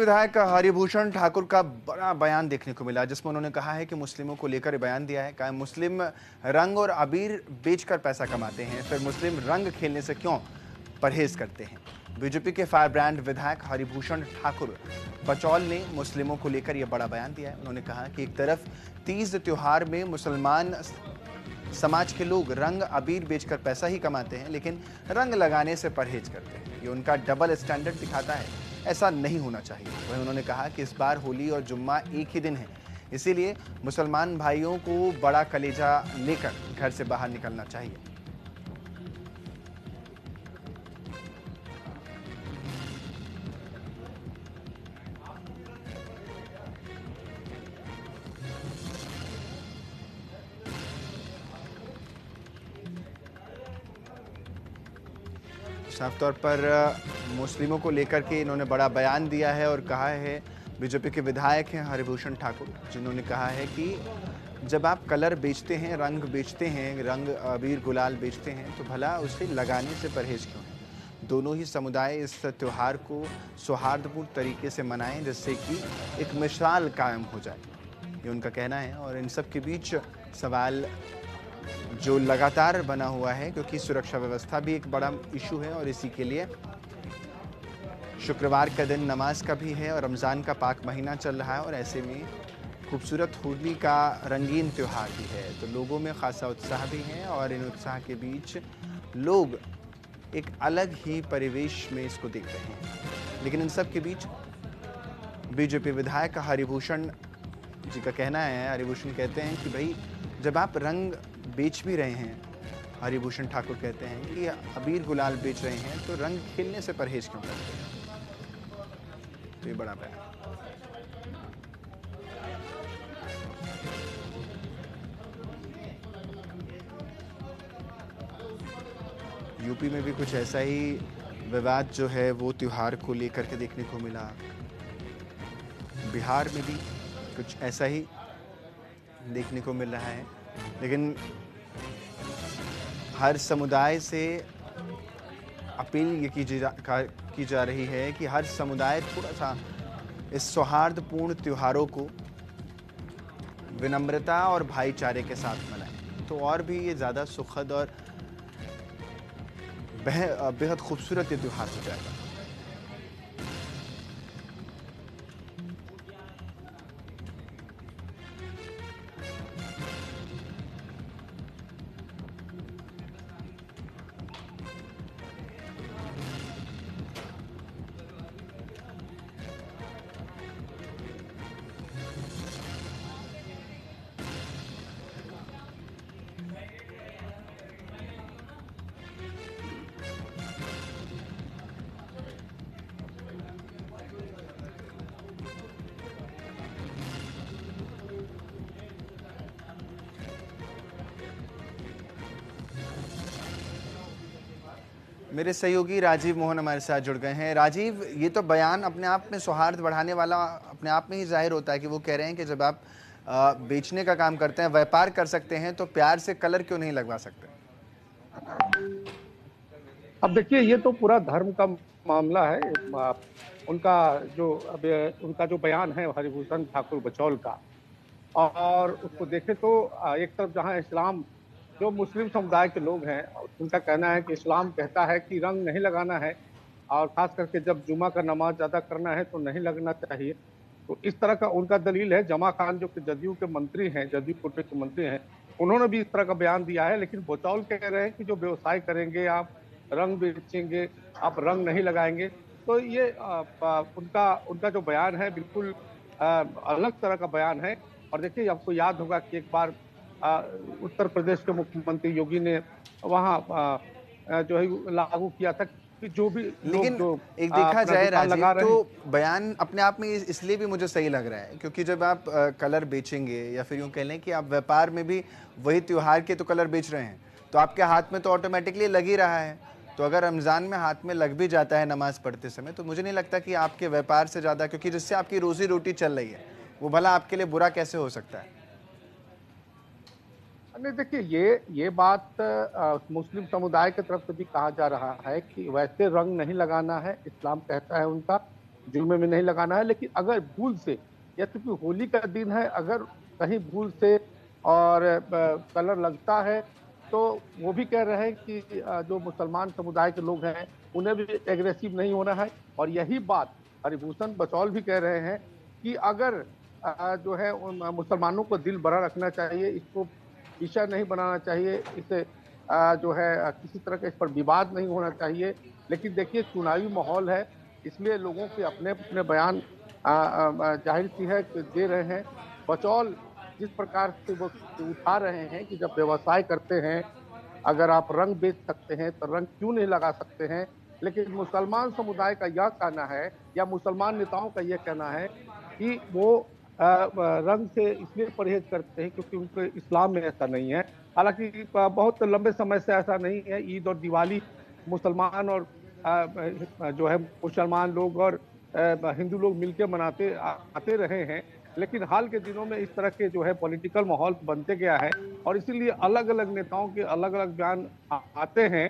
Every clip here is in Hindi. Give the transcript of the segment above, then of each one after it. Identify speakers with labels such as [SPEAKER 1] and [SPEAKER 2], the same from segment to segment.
[SPEAKER 1] विधायक हरिभूषण ठाकुर का बड़ा बयान देखने को मिला, जिसमें उन्होंने कहा है कि मुस्लिमों को लेकर बयान दिया है। कहा मुस्लिम रंग और अबीर बेचकर पैसा कमाते हैं, फिर मुस्लिम रंग खेलने से क्यों परहेज करते हैं। बीजेपी के फायर ब्रांड विधायक हरिभूषण ठाकुर बचौल ने मुस्लिमों को लेकर यह बड़ा बयान दिया है। उन्होंने कहा कि एक तरफ तीज त्योहार में मुसलमान समाज के लोग रंग अबीर बेचकर पैसा ही कमाते हैं, लेकिन रंग लगाने से परहेज करते हैं। ये उनका डबल स्टैंडर्ड दिखाता है, ऐसा नहीं होना चाहिए। वहीं उन्होंने कहा कि इस बार होली और जुम्मा एक ही दिन है, इसीलिए मुसलमान भाइयों को बड़ा कलेजा लेकर घर से बाहर निकलना चाहिए। साफ तौर पर मुस्लिमों को लेकर के इन्होंने बड़ा बयान दिया है और कहा है, बीजेपी के विधायक हैं हरिभूषण ठाकुर, जिन्होंने कहा है कि जब आप कलर बेचते हैं, रंग बेचते हैं, रंग अबीर गुलाल बेचते हैं, तो भला उसे लगाने से परहेज क्यों है। दोनों ही समुदाय इस त्यौहार को सौहार्दपूर्ण तरीके से मनाएं, जिससे कि एक मिसाल कायम हो जाए, ये उनका कहना है। और इन सब के बीच सवाल जो लगातार बना हुआ है, क्योंकि सुरक्षा व्यवस्था भी एक बड़ा इशू है और इसी के लिए शुक्रवार का दिन नमाज का भी है और रमज़ान का पाक महीना चल रहा है, और ऐसे में खूबसूरत होली का रंगीन त्यौहार भी है, तो लोगों में खासा उत्साह भी है। और इन उत्साह के बीच लोग एक अलग ही परिवेश में इसको देख रहे हैं। लेकिन इन सब के बीच बीजेपी विधायक हरिभूषण जी का कहना है, हरिभूषण कहते हैं कि भाई जब आप रंग बेच भी रहे हैं, हरिभूषण ठाकुर कहते हैं कि अबीर गुलाल बेच रहे हैं, तो रंग खेलने से परहेज क्यों करते हैं। तो ये बड़ा बयान। यूपी में भी कुछ ऐसा ही विवाद जो है वो त्योहार को लेकर के देखने को मिला। बिहार में भी कुछ ऐसा ही देखने को मिल रहा है, लेकिन हर समुदाय से अपील ये की जा रही है कि हर समुदाय थोड़ा सा इस सौहार्दपूर्ण त्योहारों को विनम्रता और भाईचारे के साथ मनाएं, तो और भी ये ज़्यादा सुखद और बेहद खूबसूरत ये त्योहार हो जाएगा। मेरे सहयोगी राजीव मोहन हमारे साथ जुड़ गए हैं। राजीव, ये तो बयान अपने आप में सौहार्द बढ़ाने वाला अपने आप में ही जाहिर होता है कि वो कह रहे हैं कि जब आप बेचने का काम करते हैं, व्यापार कर सकते हैं, तो प्यार से कलर क्यों नहीं लगवा सकते।
[SPEAKER 2] अब देखिए, ये तो पूरा धर्म का मामला है। उनका उनका जो बयान है हरिभूषण ठाकुर बचौल का, और उसको देखें तो एक तरफ जहां इस्लाम, जो मुस्लिम समुदाय के लोग हैं, उनका कहना है कि इस्लाम कहता है कि रंग नहीं लगाना है, और खास करके जब जुमा का नमाज अदा करना है तो नहीं लगना चाहिए। तो इस तरह का उनका दलील है। जमा खान जो कि जदयू के मंत्री हैं, जदयू कोटे के मंत्री हैं, उन्होंने भी इस तरह का बयान दिया है। लेकिन बचौल कह रहे हैं कि जो व्यवसाय करेंगे आप, रंग बेचेंगे, आप रंग नहीं लगाएंगे, तो ये उनका उनका जो बयान है बिल्कुल अलग तरह का बयान है। और देखिए, आपको याद होगा कि एक बार उत्तर प्रदेश के मुख्यमंत्री योगी ने वहाँ जो है लागू किया था कि जो भी लोग
[SPEAKER 1] लेकिन
[SPEAKER 2] जो
[SPEAKER 1] एक देखा
[SPEAKER 2] अपना
[SPEAKER 1] जाए
[SPEAKER 2] दुकान
[SPEAKER 1] राजीव,
[SPEAKER 2] लगा रहे हैं।
[SPEAKER 1] तो बयान अपने आप में इसलिए भी मुझे सही लग रहा है, क्योंकि जब आप कलर बेचेंगे, या फिर यूं कह लें कि आप व्यापार में भी वही त्योहार के तो कलर बेच रहे हैं, तो आपके हाथ में तो ऑटोमेटिकली लग ही रहा है। तो अगर रमज़ान में हाथ में लग भी जाता है नमाज पढ़ते समय, तो मुझे नहीं लगता कि आपके व्यापार से ज़्यादा, क्योंकि जिससे आपकी रोजी रोटी चल रही है, वो भला आपके लिए बुरा कैसे हो सकता है।
[SPEAKER 2] नहीं, देखिए, ये बात मुस्लिम समुदाय की तरफ से भी कहा जा रहा है कि वैसे रंग नहीं लगाना है, इस्लाम कहता है उनका जुम्मे में नहीं लगाना है। लेकिन अगर भूल से, या चूंकि होली का दिन है, अगर कहीं भूल से और कलर लगता है, तो वो भी कह रहे हैं कि जो मुसलमान समुदाय के लोग हैं उन्हें भी एग्रेसिव नहीं होना है। और यही बात हरिभूषण बचौल भी कह रहे हैं कि अगर जो है उन मुसलमानों को दिल बड़ा रखना चाहिए, इसको विषय नहीं बनाना चाहिए, इसे जो है किसी तरह का इस पर विवाद नहीं होना चाहिए। लेकिन देखिए, चुनावी माहौल है, इसलिए लोगों के अपने अपने बयान जाहिर सी है कि दे रहे हैं। बचौल जिस प्रकार से वो उठा रहे हैं कि जब व्यवसाय करते हैं, अगर आप रंग बेच सकते हैं तो रंग क्यों नहीं लगा सकते हैं। लेकिन मुसलमान समुदाय का यह कहना है, या मुसलमान नेताओं का यह कहना है कि वो रंग से इसलिए परहेज करते हैं क्योंकि उनके इस्लाम में ऐसा नहीं है। हालांकि बहुत लंबे समय से ऐसा नहीं है। ईद और दिवाली मुसलमान और जो है मुसलमान लोग और हिंदू लोग मिलकर मनाते आते रहे हैं। लेकिन हाल के दिनों में इस तरह के जो है पॉलिटिकल माहौल बनते गया है, और इसीलिए अलग अलग नेताओं के अलग अलग बयान आते हैं।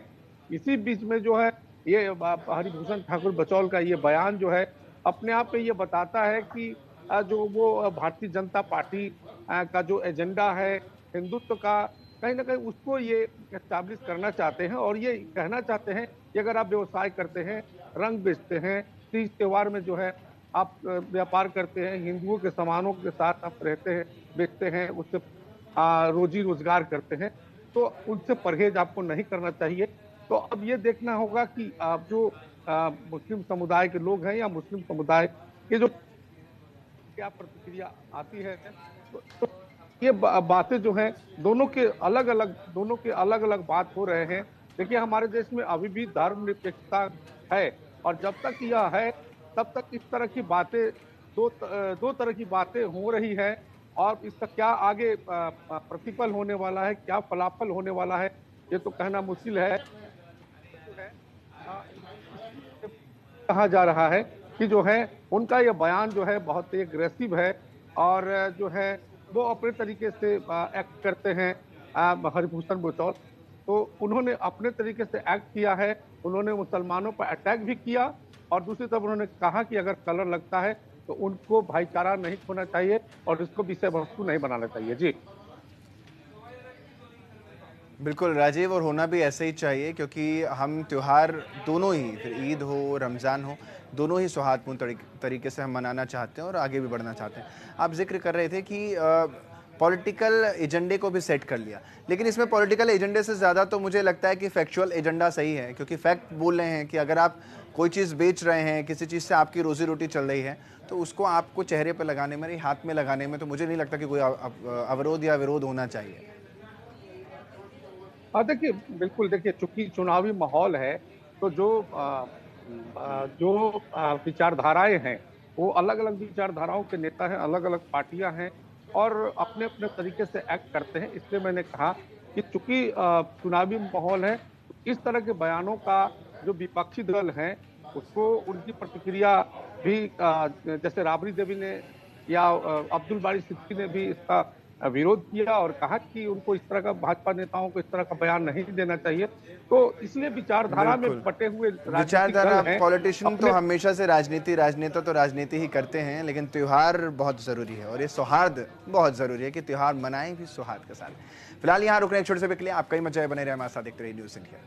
[SPEAKER 2] इसी बीच में जो है ये हरिभूषण ठाकुर बचौल का ये बयान जो है अपने आप में ये बताता है कि जो वो भारतीय जनता पार्टी का जो एजेंडा है हिंदुत्व का, कहीं ना कहीं उसको ये एस्टैब्लिश करना चाहते हैं। और ये कहना चाहते हैं कि अगर आप व्यवसाय करते हैं, रंग बेचते हैं, तीज त्योहार में जो है आप व्यापार करते हैं, हिंदुओं के सामानों के साथ आप रहते हैं, बेचते हैं, उससे रोजी रोजगार करते हैं, तो उनसे परहेज आपको नहीं करना चाहिए। तो अब ये देखना होगा कि आप जो मुस्लिम समुदाय के लोग हैं या मुस्लिम समुदाय के जो क्या प्रतिक्रिया आती है। तो ये बातें जो हैं दोनों के अलग अलग बात हो रहे हैं। देखिए, हमारे देश में अभी भी धर्मनिरपेक्षता है, और जब तक यह है तब तक इस तरह की बातें दो तरह की बातें हो रही है। और इसका क्या आगे प्रतिफल होने वाला है, क्या फलाफल होने वाला है, ये तो कहना मुश्किल है। कहा जा रहा है कि जो है उनका यह बयान जो है बहुत ही एग्रेसिव है, और जो है वो अपने तरीके से एक्ट करते हैं हरिभूषण बचौल। तो उन्होंने अपने तरीके से एक्ट किया है, उन्होंने मुसलमानों पर अटैक भी किया, और दूसरी तरफ उन्होंने कहा कि अगर कलर लगता है तो उनको भाईचारा नहीं खोना चाहिए और इसको विषय वस्तु नहीं बनाना चाहिए। जी
[SPEAKER 1] बिल्कुल राजीव, और होना भी ऐसे ही चाहिए, क्योंकि हम त्यौहार दोनों ही, फिर ईद हो रमज़ान हो, दोनों ही सौहार्दपूर्ण तरीके से हम मनाना चाहते हैं और आगे भी बढ़ना चाहते हैं। आप जिक्र कर रहे थे कि पॉलिटिकल एजेंडे को भी सेट कर लिया, लेकिन इसमें पॉलिटिकल एजेंडे से ज़्यादा तो मुझे लगता है कि फैक्चुअल एजेंडा सही है, क्योंकि फैक्ट बोल रहे हैं कि अगर आप कोई चीज़ बेच रहे हैं, किसी चीज़ से आपकी रोज़ी रोटी चल रही है, तो उसको आपको चेहरे पर लगाने में, हाथ में लगाने में तो मुझे नहीं लगता कि कोई अवरोध या विरोध होना चाहिए।
[SPEAKER 2] हाँ, देखिए, बिल्कुल देखिए, चूंकि चुनावी माहौल है, तो जो विचारधाराएं हैं वो अलग अलग विचारधाराओं के नेता हैं, अलग अलग पार्टियां हैं, और अपने अपने तरीके से एक्ट करते हैं। इसलिए मैंने कहा कि चूंकि चुनावी माहौल है, इस तरह के बयानों का जो विपक्षी दल हैं उसको उनकी प्रतिक्रिया भी जैसे राबड़ी देवी ने या अब्दुल बारी सिद्दीकी ने भी इसका विरोध किया और कहा कि उनको इस तरह का, भाजपा नेताओं को इस तरह का बयान नहीं देना चाहिए। तो इसलिए विचारधारा में
[SPEAKER 1] बिल्कुल,
[SPEAKER 2] बटे हुए राजनीतिक
[SPEAKER 1] विचारधारा,
[SPEAKER 2] दल हैं
[SPEAKER 1] पॉलिटिशियन तो
[SPEAKER 2] अपने।
[SPEAKER 1] हमेशा से राजनेता तो राजनीति ही करते हैं, लेकिन त्योहार बहुत ज़रूरी है और ये सौहार्द बहुत ज़रूरी है कि त्योहार मनाएं भी सौहार्द के साथ। फिलहाल यहाँ रुकने एक छोटे से ब्रेक के लिए, आपका ही मजा बने रहे हमारे साथ, देखते रहिए न्यूज़ इंडिया।